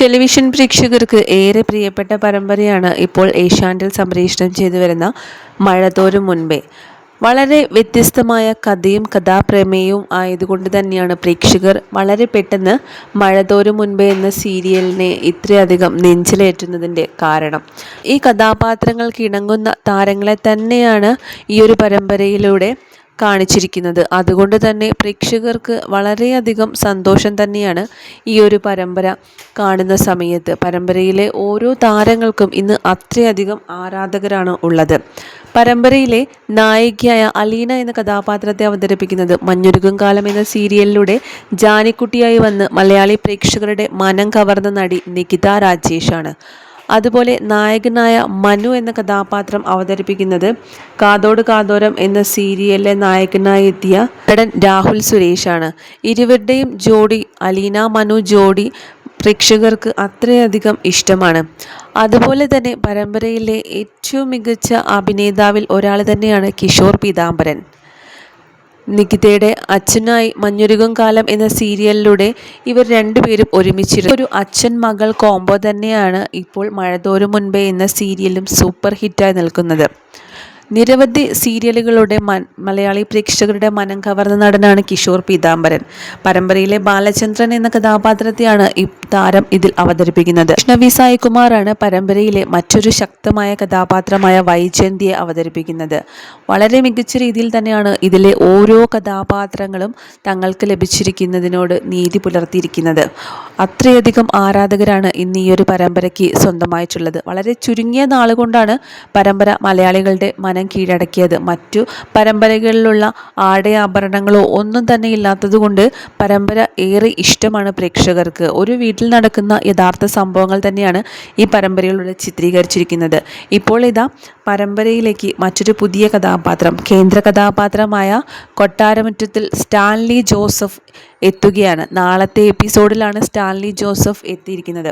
Television പ്രേക്ഷകർക്ക് ഏറെ പ്രിയപ്പെട്ട പരമ്പരയാണ് ഇപ്പോൾ ഏഷ്യാനെറ്റിൽ സംപ്രേഷണം ചെയ്തു വരുന്ന മഴതോരും മുൻപേ. വളരെ വ്യത്യസ്തമായ കഥയും കഥാപ്രമേയവും ആയതുകൊണ്ട് തന്നെയാണ് പ്രേക്ഷകർ വളരെ പെട്ടെന്ന് മഴതോരും മുൻപേ എന്ന സീരിയലിനെ ഇത്രയധികം നെഞ്ചിലേറ്റുന്നതിൻ്റെ കാരണം. ഈ കഥാപാത്രങ്ങൾക്ക് ഇണങ്ങുന്ന താരങ്ങളെ തന്നെയാണ് ഈ ഒരു പരമ്പരയിലൂടെ കാണിച്ചിരിക്കുന്നത്. അതുകൊണ്ട് തന്നെ പ്രേക്ഷകർക്ക് വളരെയധികം സന്തോഷം തന്നെയാണ് ഈ ഒരു പരമ്പര കാണുന്ന സമയത്ത്. പരമ്പരയിലെ ഓരോ താരങ്ങൾക്കും ഇന്ന് അത്രയധികം ആരാധകരാണ് ഉള്ളത്. പരമ്പരയിലെ നായികയായ അലീന എന്ന കഥാപാത്രത്തെ അവതരിപ്പിക്കുന്നത് മഞ്ഞുരുകും കാലം എന്ന സീരിയലിലൂടെ ജാനിക്കുട്ടിയായി വന്ന് മലയാളി പ്രേക്ഷകരുടെ മനം കവർന്ന നടി നികിത രാജേഷാണ്. അതുപോലെ നായകനായ മനു എന്ന കഥാപാത്രം അവതരിപ്പിക്കുന്നത് കാതോട് കാതോരം എന്ന സീരിയലിലെ നായകനായി എത്തിയ നടൻ രാഹുൽ സുരേഷാണ്. ഇരുവരുടെയും ജോഡി, അലീന മനു ജോഡി പ്രേക്ഷകർക്ക് അത്രയധികം ഇഷ്ടമാണ്. അതുപോലെ തന്നെ പരമ്പരയിലെ ഏറ്റവും മികച്ച അഭിനേതാവിൽ ഒരാൾ തന്നെയാണ് കിഷോർ പീതാംബരൻ. നികിതയുടെ അച്ഛനായി മഞ്ഞുരുകും കാലം എന്ന സീരിയലിലൂടെ ഇവർ രണ്ടുപേരും ഒരുമിച്ചിരുന്നു. ഒരു അച്ഛൻ മകൾ കോംബോ തന്നെയാണ് ഇപ്പോൾ മഴതോരും മുൻപേ എന്ന സീരിയലും സൂപ്പർ ഹിറ്റായി നിൽക്കുന്നത്. നിരവധി സീരിയലുകളുടെ മലയാളി പ്രേക്ഷകരുടെ മനം കവർന്ന നടനാണ് കിഷോർ പീതാംബരൻ. പരമ്പരയിലെ ബാലചന്ദ്രൻ എന്ന കഥാപാത്രത്തെയാണ് ഈ താരം ഇതിൽ അവതരിപ്പിക്കുന്നത്. കൃഷ്ണവി സായികുമാറാണ് പരമ്പരയിലെ മറ്റൊരു ശക്തമായ കഥാപാത്രമായ വൈജയന്തിയെ അവതരിപ്പിക്കുന്നത്. വളരെ മികച്ച രീതിയിൽ തന്നെയാണ് ഇതിലെ ഓരോ കഥാപാത്രങ്ങളും തങ്ങൾക്ക് ലഭിച്ചിരിക്കുന്നതിനോട് നീതി പുലർത്തിയിരിക്കുന്നത്. അത്രയധികം ആരാധകരാണ് ഇന്ന് ഈ ഒരു പരമ്പരയ്ക്ക് സ്വന്തമായിട്ടുള്ളത്. വളരെ ചുരുങ്ങിയ നാളുകൊണ്ടാണ് പരമ്പര മലയാളികളുടെ മനം കീഴടക്കിയത്. മറ്റു പരമ്പരകളിലുള്ള ആഭരണങ്ങളോ ഒന്നും തന്നെ ഇല്ലാത്തതുകൊണ്ട് പരമ്പര ഏറെ ഇഷ്ടമാണ് പ്രേക്ഷകർക്ക്. ഒരു വീട്ടിൽ നടക്കുന്ന യഥാർത്ഥ സംഭവങ്ങൾ തന്നെയാണ് ഈ പരമ്പരയിലൂടെ ചിത്രീകരിച്ചിരിക്കുന്നത്. ഇപ്പോൾ ഇതാ പരമ്പരയിലേക്ക് മറ്റൊരു പുതിയ കഥാപാത്രം, കേന്ദ്ര കഥാപാത്രമായ കൊട്ടാരമുറ്റത്തിൽ സ്റ്റാൻലി ജോസഫ് എത്തുകയാണ്. നാളത്തെ എപ്പിസോഡിലാണ് സ്റ്റാൻലി ജോസഫ് എത്തിയിരിക്കുന്നത്.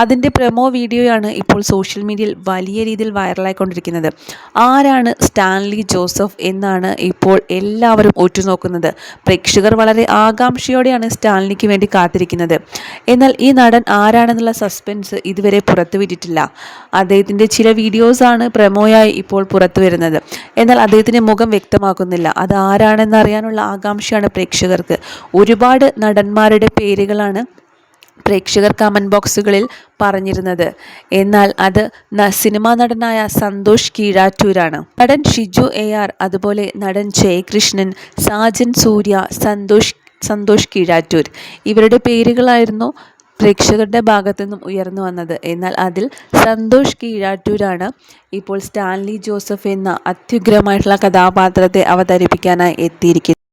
അതിൻ്റെ പ്രൊമോ വീഡിയോയാണ് ഇപ്പോൾ സോഷ്യൽ മീഡിയയിൽ വലിയ രീതിയിൽ വൈറലായിക്കൊണ്ടിരിക്കുന്നത്. ആരാണ് സ്റ്റാൻലി ജോസഫ് എന്നാണ് ഇപ്പോൾ എല്ലാവരും ഉറ്റുനോക്കുന്നത്. പ്രേക്ഷകർ വളരെ ആകാംക്ഷയോടെയാണ് സ്റ്റാൻലിക്ക് വേണ്ടി കാത്തിരിക്കുന്നത്. എന്നാൽ ഈ നടൻ ആരാണെന്നുള്ള സസ്പെൻസ് ഇതുവരെ പുറത്തുവിട്ടിട്ടില്ല. അദ്ദേഹത്തിൻ്റെ ചില വീഡിയോസാണ് പ്രൊമോയായി ഇപ്പോൾ പുറത്തു വരുന്നത്. എന്നാൽ അദ്ദേഹത്തിൻ്റെ മുഖം വ്യക്തമാക്കുന്നില്ല. അത് ആരാണെന്നറിയാനുള്ള ആകാംക്ഷയാണ് പ്രേക്ഷകർക്ക്. ഒരുപാട് നടന്മാരുടെ പേരുകളാണ് പ്രേക്ഷകർ കമൻറ്റ് ബോക്സുകളിൽ പറഞ്ഞിരുന്നത്. എന്നാൽ അത് സിനിമാ നടനായ സന്തോഷ് കീഴാറ്റൂരാണ്. നടൻ ഷിജു AR, അതുപോലെ നടൻ ജയകൃഷ്ണൻ, സാജൻ സൂര്യ, സന്തോഷ് കീഴാറ്റൂർ, ഇവരുടെ പേരുകളായിരുന്നു പ്രേക്ഷകരുടെ ഭാഗത്തു നിന്നും ഉയർന്നു വന്നത്. എന്നാൽ അതിൽ സന്തോഷ് കീഴാറ്റൂരാണ് ഇപ്പോൾ സ്റ്റാൻലി ജോസഫ് എന്ന അത്യുഗ്രമായിട്ടുള്ള കഥാപാത്രത്തെ അവതരിപ്പിക്കാനായി എത്തിയിരിക്കുന്നത്.